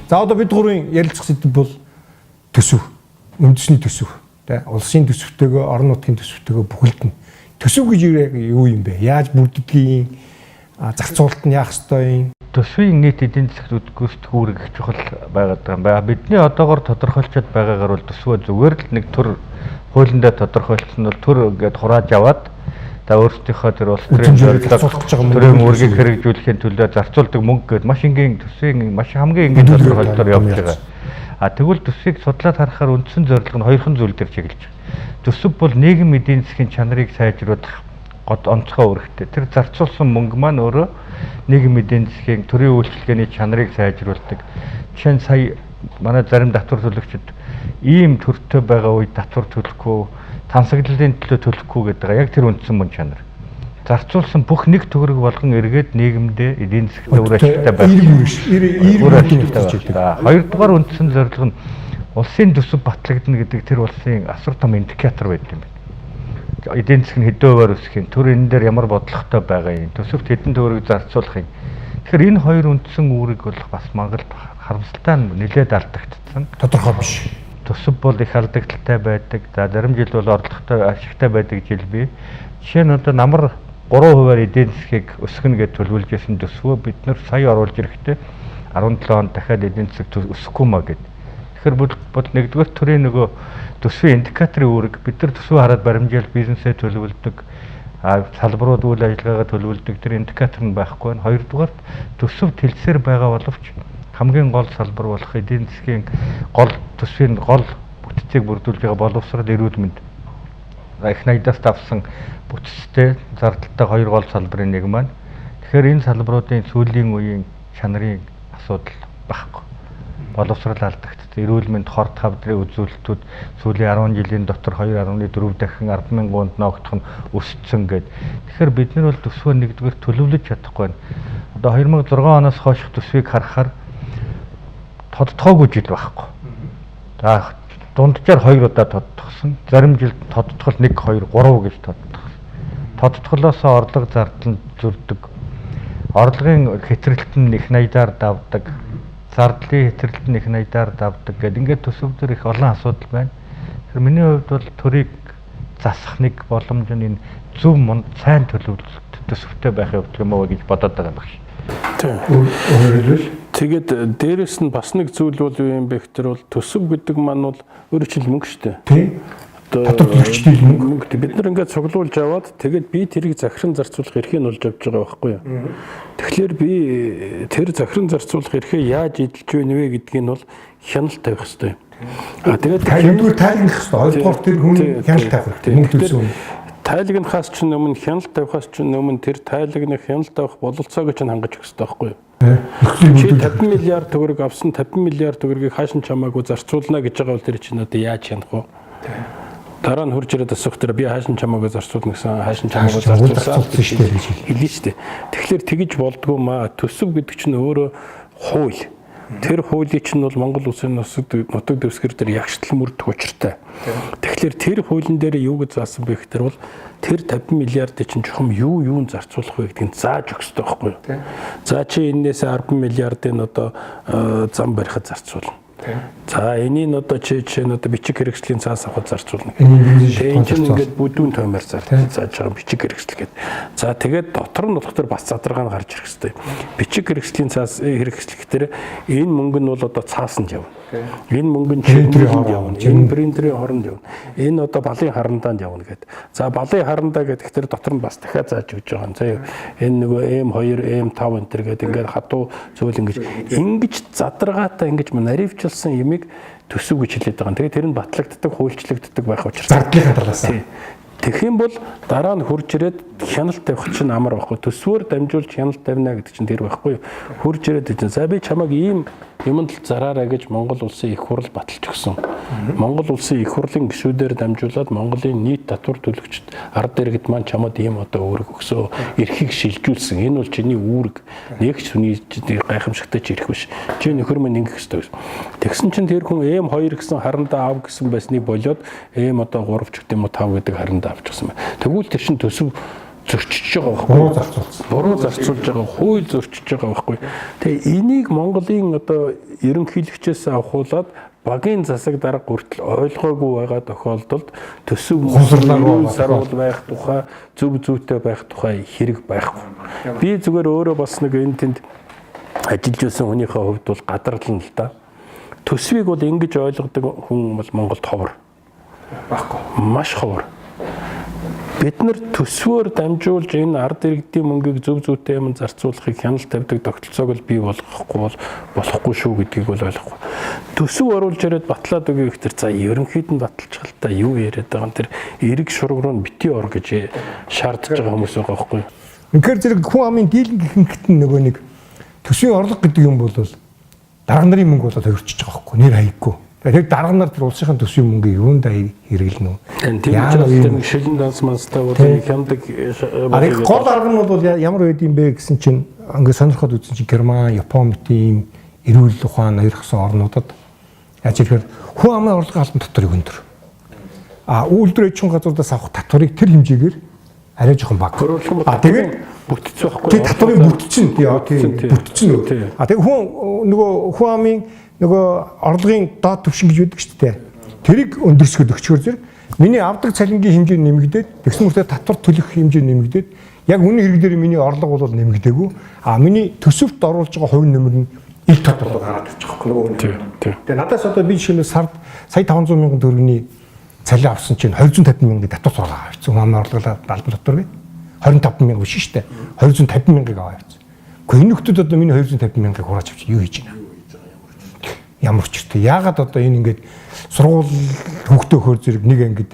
За одоо бид гурвын ярилцах сэдэв бол төсөв. Үндэсний төсөв. Тэ улсын төсөвтэйгөө орон нутгийн төсөвтэйгөө бүхэлдэн. Төсөв гэж юу юм бэ? Яаж бүрддгийг зарцуулалт нь яах ёстой юм? Төсвийн нийт эдийн засгт гүйцэтгэх үүрэг их чухал байгаад байгаа юм байна. Бидний одоогоор тодорхойлцоод байгаагаар бол төсвөө зүгээр л нэг төр хуулиндаа тодорхойлсон бол төр ингээд хурааж аваад та өөрсдийнхөө тэр улс төрийн төрийн үүргийг хэрэгжүүлэхийн төлөө зарцуулдаг мөнгө гэдэг маш энгийн төсвийн маш хамгийн энгийн тодорхойлолтоор явж байгаа. Тэгвэл төсвийг судлаад харахаар үндсэн зорилго нь хоёрхан зүйл дээр чиглэж байгаа. Төсөв бол нийгэм эдийн засгийн чанарыг сайжруулах онцгой үүрэгтэй. Тэр зарцуулсан мөнгө маань өөрөө нийгэм эдийн засгийн төрийн үйлчилгээний чанарыг сайжруулдаг. Жишээ нь сая манай зарим татвар төлөгчид ийм төртөө байгаа үед татвар төлөхгүй, тансаглалын төлөө төлөхгүй гэдэг яг тэр үндсэн мөн чанар. Зарцуулсан бүх нэг төгрөг болгон эргээд нийгэмдээ эдийн засгт үр ашигтай байх. Хоёрдугаар үндсэн зорилго нь улсын төсөв батлагдана гэдэг тэр улсын асар том индикатор байдаг юм байна. Эдийн засгийн хэдэн хувиар өсөх юм, төр энэ дээр ямар бодлоготой байгаа юм, төсөвт хэдэн төгрөг зарцуулах юм. Тэгэхээр энэ хоёр үндсэн үүрэг бол бас Монголд харамсалтай нэлээд алдагдсан. Тодорхой биш. Төсөв бол их алдагдaltaй байдаг. За зарим жил бол орлоготой ашигтай байдаг жил бий. Жишээ нь одоо намар 3% эдийн засгийг өсгөнө гэж төлөвлөж байсан төсвөө бид нэр сая оруулж ирэхдээ 17 онд дахиад эдийн засаг өсөхгүй маа гэдэг. Тэгэхээр бол нэгдүгээр төрийн нөгөө төсвийн индикаторын үүрэг бид нар төсвөө хараад баримжаал бизнесээ төлөвлөдөг, салбарууд үйл ажиллагаагаа төлөвлөдөг тэр индикатор нь байхгүй байна. Хоёрдугаар төсөв тэлсээр байгаа боловч хамгийн гол салбар болох эдийн засгийн гол төсвийн гол бүтцийг бүрдүүлж байгаа боловсрол эрүүл мэнд их найдаас авсан бүтцтэй зардалтай хоёр гол салбарын нэг маань. Тэгэхээр энэ салбаруудын сүүлийн үеийн чанарын асуудал байхгүй. Боловсрол алдагдсан. Эрүүл мэнд хорт хавдрын үзүүлэлтүүд сүүлийн 10 жилийн дотор 2.4 дахин 10,000 гунд ногдох нь өссөн гэдэг. Тэгэхээр бид нар бол төсвөө нэгдүгээр төлөвлөж чадахгүй байна. Одоо 2006 оноос хойших төсвийг харахаар тодтоогүй жил байхгүй. За дунджаар 2 удаа тодтогсон. Зарим жилд тодтгол 1, 2, 3 гэж тодтогсон. Тодтголоос орлого зардал нь зөрдөг. Орлогын хэтрэлт нь их найдаар давдаг. Зардлын хэтрэлт нь их найдаар давдаг гэдэг ингээд төсөв дээр их олон асуудал байна. Тэгэхээр миний хувьд бол төрийг засах нэг боломж нь энэ зөв сайн төлөвлөлт төсөвтэй байх явдал юм уу гэж бодоод байгаа юм байна. Тэгээд дээрэс нь бас нэг зүйл бол юу юм бэ гэхээр бол төсөв гэдэг маань бол өөрөө чинь мөнгө шүү дээ. Тийм. Татвар төлөгчдийн мөнгө. Бид нар ингээд цуглуулж аваад тэгээд би тэрийг захиран зарцуулах эрхийг нь олж авч байгаа байхгүй юу. Тэгэхээр би тэр захиран зарцуулах эрхээ яаж эдэлж байна вэ гэдгийг нь бол хяналт тавих хэрэгтэй. Тэгээд тайлбар тайлбарлах хэрэгтэй. Хоёрдугаар тэр хүн хяналт тавих хэрэгтэй. Мөнгө төлсөн. Тайлагнахаас ч өмнө хяналт тавихаас ч өмнө тэр тайлагнах хяналт тавих бололцоог ч хангаж өгөх хэрэгтэй байхгүй юу. Чи 50 миллиард төгрөг авсан 50 миллиард төгрөгийг хаашин чамаагүй зарцуулна гэж байгаа бол тэр чинь одоо яаж хянах вэ? Дараа нь хурж ирээд асуух дээр би хаашин чамаагүй зарцуулна гэсэн хаашин чамаагүй зарцуулсан хэлнэ шүү дээ. Тэгэхээр тэгж болдгоо маа төсөв гэдэг чинь өөрөө хууль. Тэр хуулийн чинь бол Монгол Улсын нутаг дэвсгэр дээр ягштал мөрдөх учиртай. Тэгэхээр тэр хуулийн дээр юу гэж заасан бэ гэхээр бол тэр 50 миллиардыг чинь чухам юунд зарцуулах вэ гэдгийг зааж өгөх хэрэгтэй байхгүй юу? За чи энээс 10 миллиардын одоо зам барихад зарцуулна. За энийг одоо жишээ нь одоо бичиг хэрэгслийн цаас авахд зарцуулна. Тэгээ энэ чинь ингээд бүдүүн тоймоор зааж байгаа бичиг хэрэгсэл гэдэг. За тэгээд дотор нь болохоор бас задаргаа нь гарч ирэх хэрэгтэй. Бичиг хэрэгслийн цаас хэрэгсэл гэхээр энэ мөнгө нь бол одоо цаасанд явна. Энэ мөнгө нь принтерийн явна. Энэ принтерийн хоронд явна. Энэ одоо балын харандаанд явна гэдэг. За балын харандаа гэдэгтэр дотор нь бас дахиад зааж өгч байгаа. За энэ нөгөө M2, M5 энэ төр гэдэг ингээд хатуу зүйл ингэж задаргаатай ингэж наривчлсан ямиг төсөв гэж хэлээд байгаа. Тэгээ тэр нь батлагддаг, хуульчлагддаг байх учраас зардлын хадгалаас. Тэгэх юм бол дараа нь хурж ирээд хяналт тавих чинь амар байхгүй. Төсвөр дамжуулж хяналт тавина гэдэг чинь тэр байхгүй. Хурж ирээд чинь за би чамайг ийм юмд л зараарай гэж Монгол улсын их хурл баталж өгсөн. Монгол улсын их хурлын гишүүдээр дамжуулаад Монголын нийт татвар төлөгчд ард иргэд маань чамд ийм одоо үүрэг өгсөө эрхийг шилжүүлсэн. Энэ бол чиний үүрэг. Нэг ч хүний гайхамшигтай ч эрх биш. Чи нөхөр минь ингэх ёстой. Тэгсэн чинь тэр хүн M2 гэсэн харандаа ав гэсэн байсныг болоод M одоо 3 ч гэдэг юм уу 5 гэдэг харандаа авчихсан байна. Тэгвэл тэр чинь төсөв зөрчиж байгаа буруу байхгүй. зарцуулсан. Буруу зарцуулж байгаа, хууль зөрчиж байгаа байхгүй. Тэгээ энийг Монголын одоо ерөнхийлөгчөөс авахуулаад багийн засаг дарга хүртэл ойлгоогүй байгаа тохиолдолд төсөв саруул байх тухай, зөв зүйтэй байх тухай хэрэг байхгүй. Би зүгээр өөрөө бас нэг энэ тэнд ажиллаж байсан хүнийхээ хувьд бол гадарлан л да. Төсвийг бол ингэж ойлгодог хүн бол Монголд ховор. Баггүй. Маш ховор. Бид нар төсвөөр дамжуулж энэ ард иргэдийн мөнгийг зөв зүйтэй юм зарцуулахыг хяналт тавьдаг тогтолцоог л бий болохгүй шүү гэдгийг бол ойлгохгүй. Төсөв оруулж ирээд батлаад өгье гэхтэр за ерөнхийд нь баталчих л та юу яриад байгаа юм тэр эрэг шург руу бити ор гэж шаардж байгаа хүмүүс байгаа байхгүй. Үнэхээр зэрэг хүн амын дийлэн гихэнхт нөгөө нэг төсвийн орлого гэдэг юм бол дарга нарын мөнгө болоод хувирчиж байгаа байхгүй. Нэр хаяггүй. Тэгэхээр дарга нар тэр улсынхаа төсвийн мөнгөийг юунд хэрэглэнэ үү? Тийм шилэн данс манстай бол хямдаг гол арга нь бол ямар байд юм бэ гэсэн чинь ингээд сонирхоод үзсэн чинь Герман, Япон тийм эрүүл ухаан нэрхсэн орнуудад яаж ихээр хүн амын орлогын албан татварыг өндөр. Үйлдвэр аж ахуйн газруудаас авах татварыг тэр хэмжээгээр арай жоохон бага. Тэгээд бүтцэх байхгүй. Тэгээд татварын бүтцэн бүтцэн. Тэгээд хүн амын нөгөө орлогын доод түвшин гэж үүдэг шүү дээ. Тэрийг өндөрсгöd өгчхөр зэрэг миний авдаг цалингийн хэмжээ нэмэгдээд тэгсэн мөртөө татвар төлөх хэмжээ нэмэгдээд яг үнийн хэрэг дээр миний орлого бол нэмэгдээгүй. Миний төсөвт оруулж байгаа хувь нэмэр нь их татвар гараад ирчих واخхой нөгөө. Тэгээд надаас одоо би жишээлбэл сард сая 500 мянган төгрөгийн цалин авсан чинь 250 мянгагийн татвар сургаа авчихсан. Хүн амын орлогын албан татвар гэ 25 мянга биш шүү дээ. 250 мянгаыг аваа явуулсан. Гэхдээ энэ хүмүүс одоо миний 250 мянгаыг хураач авчих юу хийж байна? Ямар ч үстэй. Яагаад одоо энэ ингээд сургууль хүүхдээ хөр зэрэг нэг ангид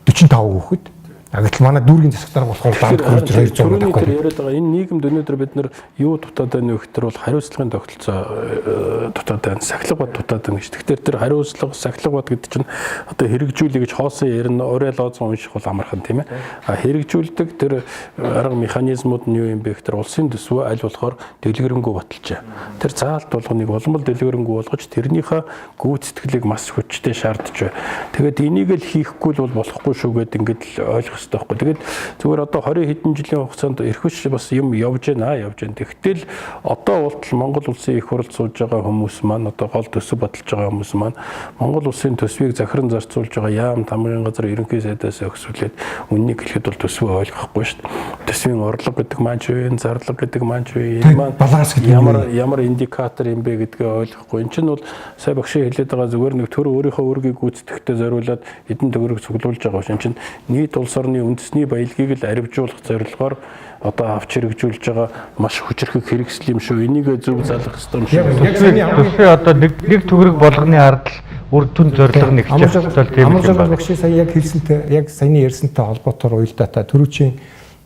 45 хүүхэд. Гэтэл манай дүүргийн засаг дарга болохоор даад хөрж 200 төгрөг яриад байгаа. Энэ нийгэмд өнөөдөр бид нар юу дутаад байна вэ гэхээр бол хариуцлагын тогтолцоо дутаад байна. Сахилга бод дутаад байна гэж. Тэгэхээр тэр хариуцлага, сахилга бод гэдэг чинь одоо хэрэгжүүлэх гэж хоосон ярина, орой лоозон унших бол амархан тийм ээ. Хэрэгжүүлдэг тэр арга механизмууд нь юу юм бэ гэхээр улсын төсвөө аль болохоор дэлгэрэнгүй баталжээ. Тэр заалт болгоныг улам дэлгэрэнгүй болгож тэрнийхээ гүйцэтгэлийг маш хүчтэй шаардж байна. Тэгээд энийг л хийхгүй бол болохгүй шүү гэдэг ингээд л ойлгох хэрэгтэй байхгүй. Тэгээд зүгээр одоо 20 хэдэн жилийн хугацаанд эрхвч бас юм явж байна. Тэгтэл одоо болтол Монгол улсын их хурл сууж байгаа хүмүүс маань одоо гол төсөв баталж байгаа хүмүүс маань Монгол улсын төсвийг захиран зарцуулж байгаа яам тамгын газар ерөнхий сайдаас өгсүүлээд үннийг хэлэхэд бол төсвөө ойлгохгүй шүү дээ. Төсвийн орлого гэдэг маань ч вэ, зарлага гэдэг маань ч вэ, энэ маань баланс гэдэг ямар индикатор юм бэ гэдгээ ойлгохгүй. Энд чинь бол сая багшийн хэлээд байгаа зүгээр нэг төр өөрийнхөө үүргийг гүйцэтгэхдээ зориулаад эдэн төгрөг цуглуулж байгаа шүү. Энд чинь нийт улс орны үндэсний баялагийг л арвижуулах зорилгоор одоо авч хэрэгжүүлж байгаа маш хүчрхэг хэрэгсэл юм шүү. Энийг зөв залгах хэрэгтэй юм шүү. Тэгэхээр одоо нэг төгрөг болгоны ард л үр дүн зорилго нэгж явах тийм юм байна. Багш сая яг хэлсэнтэй, яг саяны ярьсантай холбоотойгоор уялдаатай төрүүчийн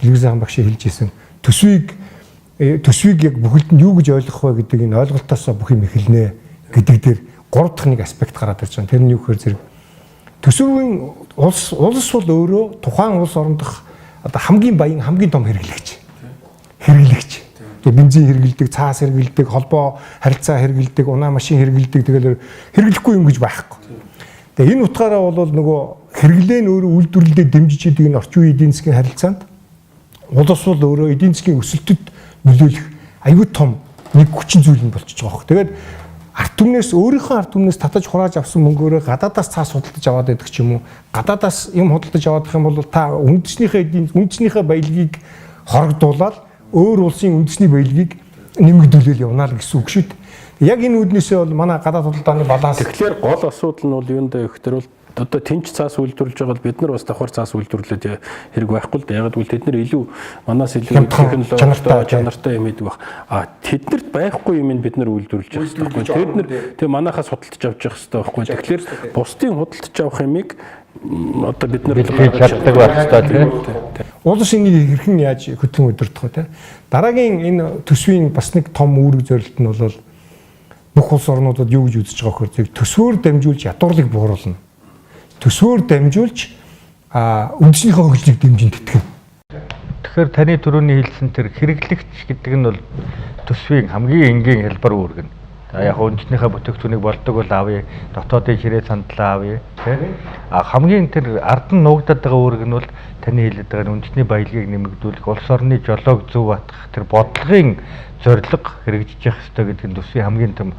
телевизэн багш хэлж ирсэн. Төсвийг яг бүхэлд нь юу гэж ойлгох вэ гэдэг энэ ойлголтоос бүх юм эхэлнэ гэдэг дээр 3 дахь нэг аспект гараад ирж байгаа. Тэр нь юу гэхээр зэрэг төсвийн улс бол өөрөө тухайн улс орон дох одоо хамгийн баян хамгийн том хэрэглэгч. Тэгээ бензин хэрэглэдэг, цаас хэрэглэдэг, холбоо харилцаа хэрэглэдэг, унаа машин хэрэглэдэг тэгэл хэрэглэхгүй юм гэж байхгүй. Тэгээ энэ утгаараа бол нөгөө хэрэглээ нь өөрөө үйлдвэрлэлдээ дэмжиж идэг энэ орчин үеийн эдийн засгийн харилцаанд улс бол өөрөө эдийн засгийн өсөлтөд нөлөөлөх аюул том нэг хүчин зүйл нь болчихж байгаа хөөх. Тэгээд ард түмнээс өөрийнхөө ард түмнээс татаж хурааж авсан мөнгөөрөө гадаадаас цаас худалдаж аваад байдаг ч юм уу, гадаадаас юм худалдаж аваадах юм бол та үндэснийхээ баялагийг хорогдуулаад өөр улсын үндэсний баялагийг нэмэгдүүлэл явна л гэсэн үг шүү дээ. Яг энэ үүднээсээ бол манай гадаад худалдааны баланс. Тэгэхээр гол асуудал нь бол юунд вэ гэхээр бол одоо тэнч цаас үйлдвэрлэж байгаа бол бид нар бас давхар цаас үйлдвэрлээд хэрэг байхгүй л да. Яг бол тэд нар илүү манаас илүү технологи чанартай юм идэг баг. Тэднэрт байхгүй юм бид нар үйлдвэрлэж байгаа байхгүй. Тэд нар тэг манахаас худалдаж авч явах хэрэгтэй байхгүй. Тэгэхээр бусдын худалдаж авах юмыг одоо бид нар чаддаг байх хэрэгтэй тийм. Улс энийг хэрхэн яаж хөтлөн удирдах вэ те. Дараагийн энэ төсвийн бас нэг том үүрэг зорилт нь бол бүх улс орнуудад юу гэж үзэж байгаа вэ гэхээр төсвөөр дамжуулж ядуурлыг бууруулна. Төсвөөр дамжуулж үндэснийхээ хөгжлийг дэмжин тэтгэн. Тэгэхээр таны түрүүний хэлсэн тэр хэрэглэгч гэдэг нь бол төсвийн хамгийн энгийн хэлбэр үүргэн. За яг үндэснийхээ бүтээгдэхүүнийг болдог бол авъя, дотоодын ширээ сандлаа авъя. тийм. Хамгийн тэр ард нь нуугдаад байгаа үүрэг нь бол таны хэлээд байгаа үндэсний баялагийг нэмэгдүүлэх, улс орны жолоог зөв батгах тэр бодлогын зорилго хэрэгжиж явах хэрэгтэй гэдэг нь төсвийн хамгийн том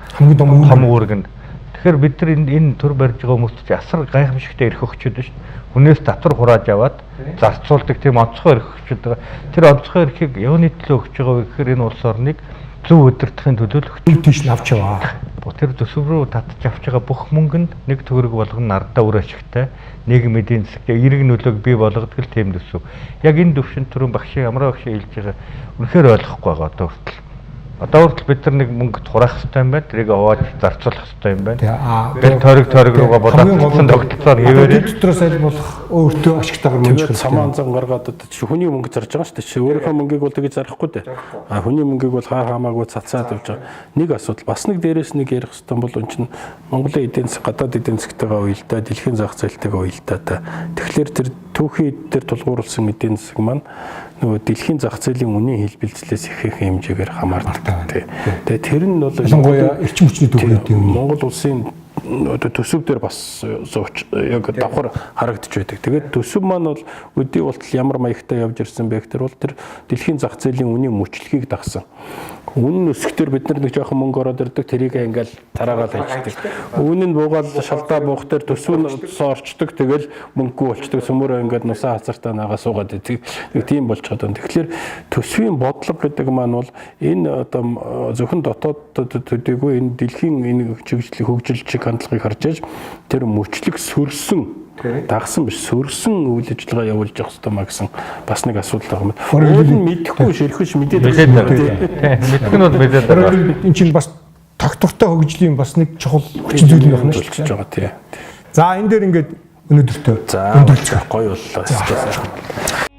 үүрэг нь. Тэгэхээр бид нар энэ төр барьж байгаа хүмүүст чи асар гайхамшигтай эрх өгчөөд шүү дээ. Хүнээс татвар хурааж аваад зарцуулдаг тийм онцгой эрх өгчөөд байгаа. Тэр онцгой эрхийг юуны төлөө өгч байгаа вэ гэхээр энэ улс орныг зөв удирдахын төлөө өгч тийш навч яваа. Тэр төсөв рүү татж авч байгаа бүх мөнгөнд нэг төгрөг болгоно ардаа үр ашигтай нийгэм эдийн засаг эрэг нөлөөг бий болгодог л тийм төсөв. Яг энэ төвшөнд түрүүн багшийн амраа багшийн хэлж байгаа үнэхээр ойлгохгүй байгаа одоо хүртэл. Одоо хүртэл бид нар нэг мөнгө хураах хэрэгтэй юм байна. Тэрийг хувааж зарцуулах хэрэгтэй юм байна. Тэгээд тойрог руугаа бодсон тогтолцоор хэвээрээ дотроос аль болох өөртөө ашигтайгаар мөнгө самаан зан гаргаад хүний мөнгө зарж байгаа шүү дээ. Чи өөрийнхөө мөнгийг бол тэгж зарахгүй дээ. Хүний мөнгийг бол хаа хамаагүй цацаад явж байгаа. Нэг асуудал бас нэг дээрээс нэг ярих хэрэгтэй бол энэ чинь Монголын эдийн засаг гадаад эдийн засагтайгаа уялдаа, дэлхийн зах зээлтэйгээ уялдаа та. Тэгэхээр тэр түүхий дээр тулгуурласан эдийн засаг маань нөгөө дэлхийн зах зээлийн үнийн хэлбэлцлээс ихэх хэмжээгээр хамаардаг. Тэгээ тэр нь бол ялангуяа эрчим хүчний төвхөд юм. Монгол улсын одоо төсөв дээр бас яг давхар харагдаж байдаг. Тэгээд төсөв маань бол өдий болтол ямар маягтай явж ирсэн бэ гэхээр бол тэр дэлхийн зах зээлийн үнийн мөчлөгийг дагсан. Үнэн өсөхдөө бид нар нэг жоохон мөнгө ороод ирдэг, тэрийг ингээл тараагаад хайчдаг. Үнэн нь буугаад шалдаа буух дээр төсөв нь орчдөг, тэгэл мөнгөгүй болчдөг, сөмөрөө ингээд нусаа хазартаа нагаа суугаад идэг. Нэг тийм болж байгаа. Тэгэхээр төсвийн бодлого гэдэг маань бол энэ одоо зөвхөн дотоод төдийгүй энэ дэлхийн энэ чиглэлийг хөгжилж хандлагыг харж аж тэр мөчлөг сөрсөн дагсан биш сөрсөн үйл ажиллагаа явуулж явах хэрэгтэй маа гэсэн бас нэг асуудал байгаа юм. Уул нь мэдэхгүй ширхэж мэдээд байгаа. Мэдэх нь бол мэдээд байгаа. Энэ чинь бас тогтвортой хөгжлийн бас нэг чухал хүчин зүйл юм байна шүү дээ. За энэ дээр ингээд өнөөдөртөө өндөрлөх гоё боллоо.